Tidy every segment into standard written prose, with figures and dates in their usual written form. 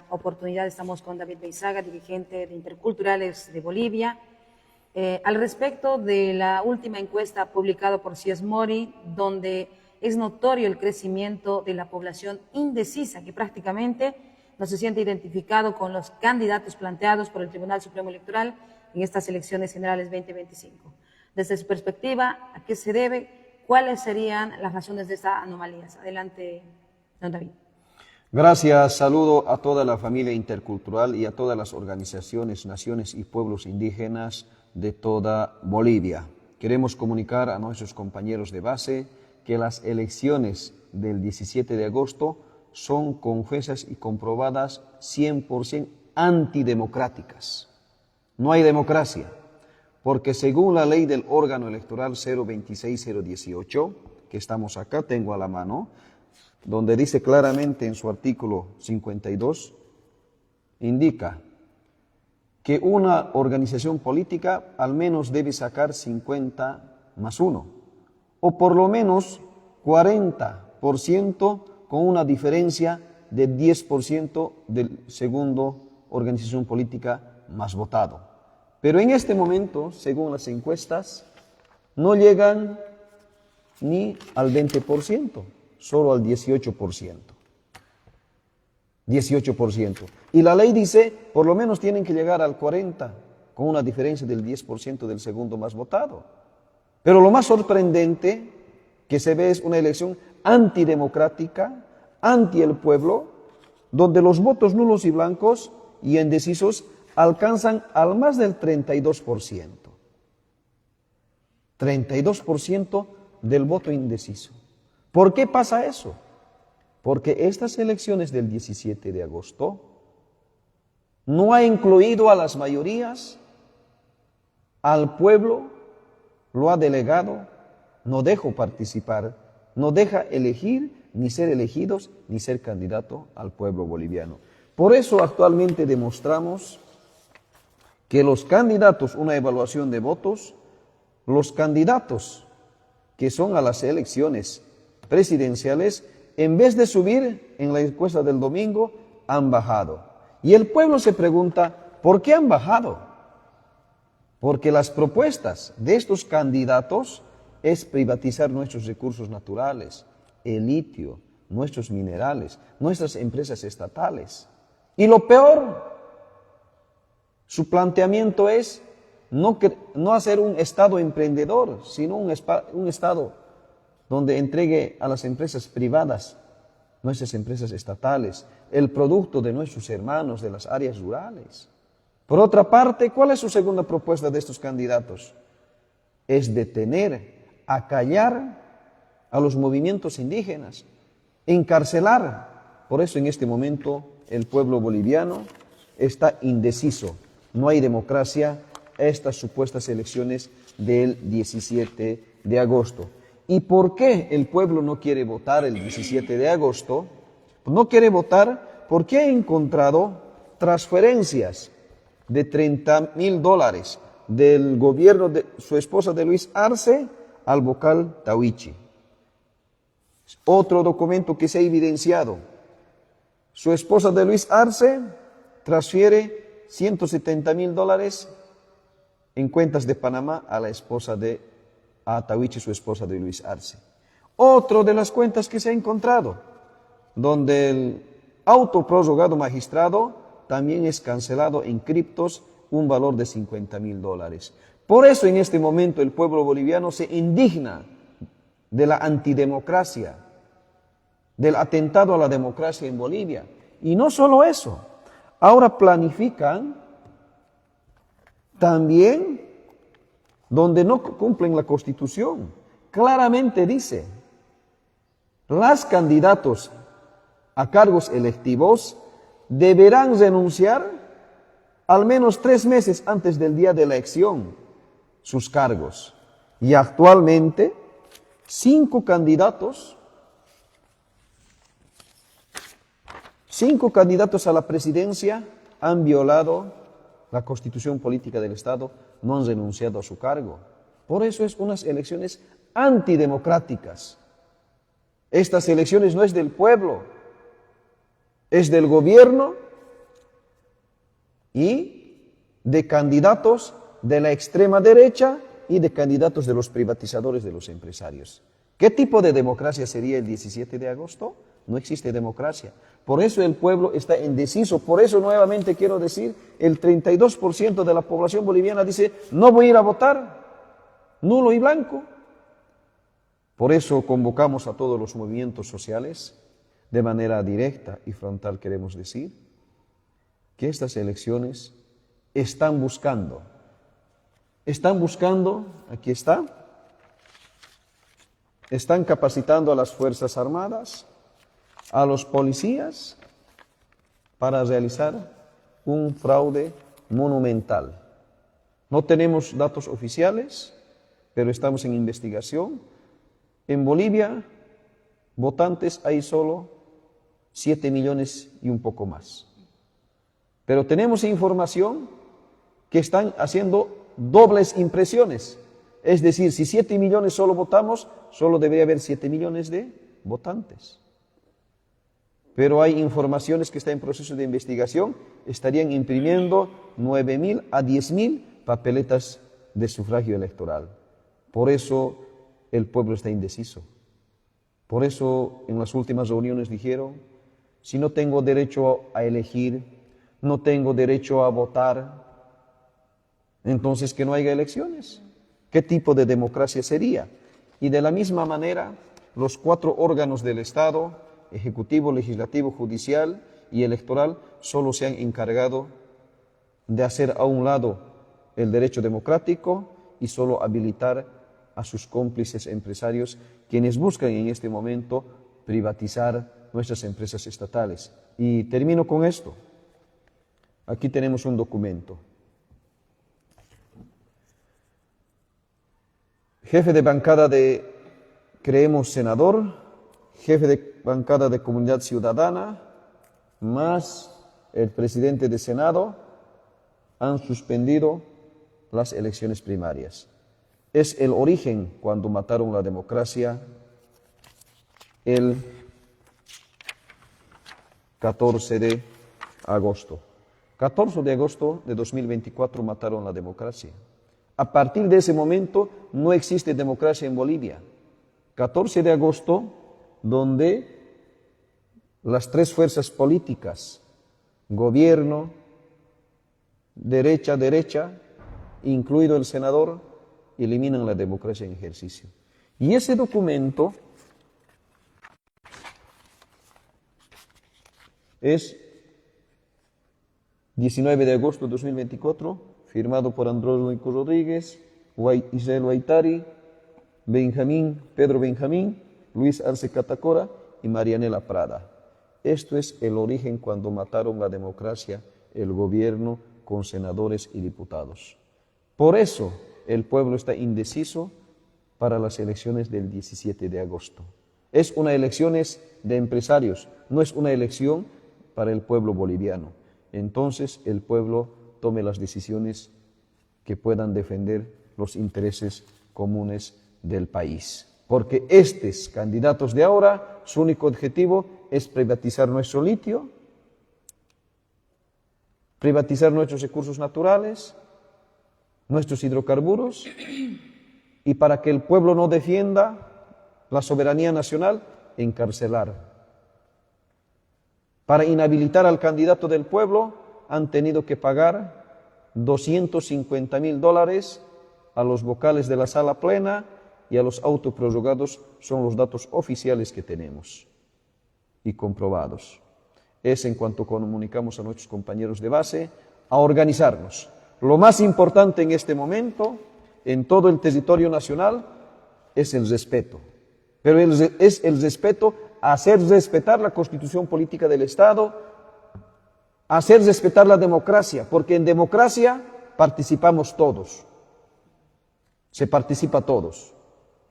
Oportunidad estamos con David Beizaga, dirigente de Interculturales de Bolivia. Al respecto de la última encuesta publicada por CIES Mori, donde es notorio el crecimiento de la población indecisa, que prácticamente no se siente identificado con los candidatos planteados por el Tribunal Supremo Electoral en estas elecciones generales 2025. Desde su perspectiva, ¿a qué se debe? ¿Cuáles serían las razones de estas anomalías? Adelante, don David. Gracias, saludo a toda la familia intercultural y a todas las organizaciones, naciones y pueblos indígenas de toda Bolivia. Queremos comunicar a nuestros compañeros de base que las elecciones del 17 de agosto son confesas y comprobadas 100% antidemocráticas. No hay democracia, porque según la ley del órgano electoral 026-018, que estamos acá, tengo a la mano, donde dice claramente en su artículo 52, indica que una organización política al menos debe sacar 50 más 1, o por lo menos 40% con una diferencia de 10% del segundo organización política más votado. Pero en este momento, según las encuestas, no llegan ni al 20%. Solo al 18%. 18%. Y la ley dice, por lo menos tienen que llegar al 40%, con una diferencia del 10% del segundo más votado. Pero lo más sorprendente que se ve es una elección antidemocrática, anti el pueblo, donde los votos nulos y blancos y indecisos alcanzan al más del 32%. 32% del voto indeciso. ¿Por qué pasa eso? Porque estas elecciones del 17 de agosto no ha incluido a las mayorías, al pueblo, lo ha delegado, no dejó participar, no deja elegir, ni ser elegidos, ni ser candidato al pueblo boliviano. Por eso actualmente demostramos que los candidatos, una evaluación de votos, los candidatos que son a las elecciones presidenciales, en vez de subir en la encuesta del domingo, han bajado. Y el pueblo se pregunta, ¿por qué han bajado? Porque las propuestas de estos candidatos es privatizar nuestros recursos naturales, el litio, nuestros minerales, nuestras empresas estatales. Y lo peor, su planteamiento es no hacer un Estado emprendedor, sino un Estado donde entregue a las empresas privadas, nuestras empresas estatales, el producto de nuestros hermanos de las áreas rurales. Por otra parte, ¿cuál es su segunda propuesta de estos candidatos? Es detener, acallar a los movimientos indígenas, encarcelar. Por eso en este momento el pueblo boliviano está indeciso. No hay democracia a estas supuestas elecciones del 17 de agosto. ¿Y por qué el pueblo no quiere votar el 17 de agosto? No quiere votar porque ha encontrado transferencias de $30,000 del gobierno de su esposa de Luis Arce al vocal Tahuichi. Otro documento que se ha evidenciado. Su esposa de Luis Arce transfiere $170,000 en cuentas de Panamá a la esposa de Tahuichi, su esposa de Luis Arce. Otro de las cuentas que se ha encontrado, donde el autoprorrogado magistrado también es cancelado en criptos, un valor de $50,000. Por eso en este momento el pueblo boliviano se indigna de la antidemocracia, del atentado a la democracia en Bolivia. Y no solo eso, ahora planifican también donde no cumplen la Constitución. Claramente dice, los candidatos a cargos electivos deberán renunciar al menos 3 meses antes del día de la elección sus cargos. Y actualmente 5 candidatos a la presidencia han violado la Constitución Política del Estado, no han renunciado a su cargo. Por eso es unas elecciones antidemocráticas. Estas elecciones no es del pueblo, es del gobierno y de candidatos de la extrema derecha y de candidatos de los privatizadores, de los empresarios. ¿Qué tipo de democracia sería el 17 de agosto? No existe democracia. Por eso el pueblo está indeciso. Por eso nuevamente quiero decir, el 32% de la población boliviana dice, no voy a ir a votar, nulo y blanco. Por eso convocamos a todos los movimientos sociales, de manera directa y frontal queremos decir, que estas elecciones están buscando, aquí está, están capacitando a las Fuerzas Armadas, a los policías, para realizar un fraude monumental. No tenemos datos oficiales, pero estamos en investigación. En Bolivia, votantes hay solo 7 millones y un poco más. Pero tenemos información que están haciendo dobles impresiones. Es decir, si 7 millones solo votamos, solo debe haber 7 millones de votantes. Pero hay informaciones que están en proceso de investigación, estarían imprimiendo 9.000 a 10.000 papeletas de sufragio electoral. Por eso el pueblo está indeciso. Por eso en las últimas reuniones dijeron, si no tengo derecho a elegir, no tengo derecho a votar, entonces que no haya elecciones. ¿Qué tipo de democracia sería? Y de la misma manera, los 4 órganos del Estado, ejecutivo, legislativo, judicial y electoral, solo se han encargado de hacer a un lado el derecho democrático y solo habilitar a sus cómplices empresarios, quienes buscan en este momento privatizar nuestras empresas estatales. Y termino con esto. Aquí tenemos un documento. Jefe de bancada de Creemos Senador, jefe de bancada de Comunidad Ciudadana, más el presidente de Senado, han suspendido las elecciones primarias. Es el origen cuando mataron la democracia el 14 de agosto. 14 de agosto de 2024 mataron la democracia. A partir de ese momento no existe democracia en Bolivia. 14 de agosto, donde las 3 fuerzas políticas, gobierno, derecha, incluido el senador, eliminan la democracia en ejercicio. Y ese documento es 19 de agosto de 2024, firmado por Andrónico Rodríguez, Israel Huaytari, Pedro Benjamín, Luis Arce Catacora y Marianela Prada. Esto es el origen cuando mataron la democracia, el gobierno con senadores y diputados. Por eso el pueblo está indeciso para las elecciones del 17 de agosto. Es una elección de empresarios, no es una elección para el pueblo boliviano. Entonces el pueblo tome las decisiones que puedan defender los intereses comunes del país. Porque estos candidatos de ahora, su único objetivo es privatizar nuestro litio, privatizar nuestros recursos naturales, nuestros hidrocarburos, y para que el pueblo no defienda la soberanía nacional, encarcelar. Para inhabilitar al candidato del pueblo, han tenido que pagar $250.000 a los vocales de la sala plena y a los autoprorrogados. Son los datos oficiales que tenemos y comprobados. Es en cuanto comunicamos a nuestros compañeros de base a organizarnos. Lo más importante en este momento, en todo el territorio nacional, es el respeto. Pero es el respeto a hacer respetar la Constitución Política del Estado, a hacer respetar la democracia, porque en democracia participamos todos. Se participa todos.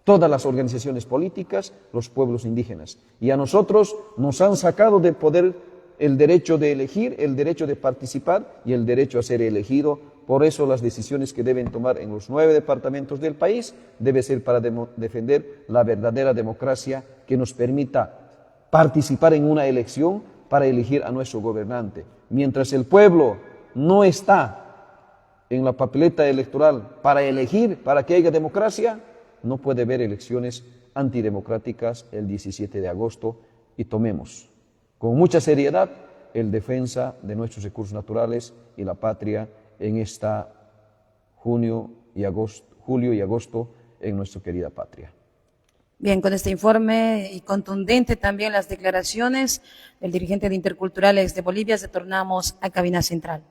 Todas las organizaciones políticas, los pueblos indígenas. Y a nosotros nos han sacado de poder el derecho de elegir, el derecho de participar y el derecho a ser elegido. Por eso las decisiones que deben tomar en los 9 departamentos del país debe ser para defender la verdadera democracia que nos permita participar en una elección para elegir a nuestro gobernante. Mientras el pueblo no está en la papeleta electoral para elegir, para que haya democracia, no puede haber elecciones antidemocráticas el 17 de agosto y tomemos con mucha seriedad el defensa de nuestros recursos naturales y la patria en esta julio y agosto en nuestra querida patria. Bien, con este informe y contundente también las declaraciones del dirigente de Interculturales de Bolivia, retornamos a Cabina Central.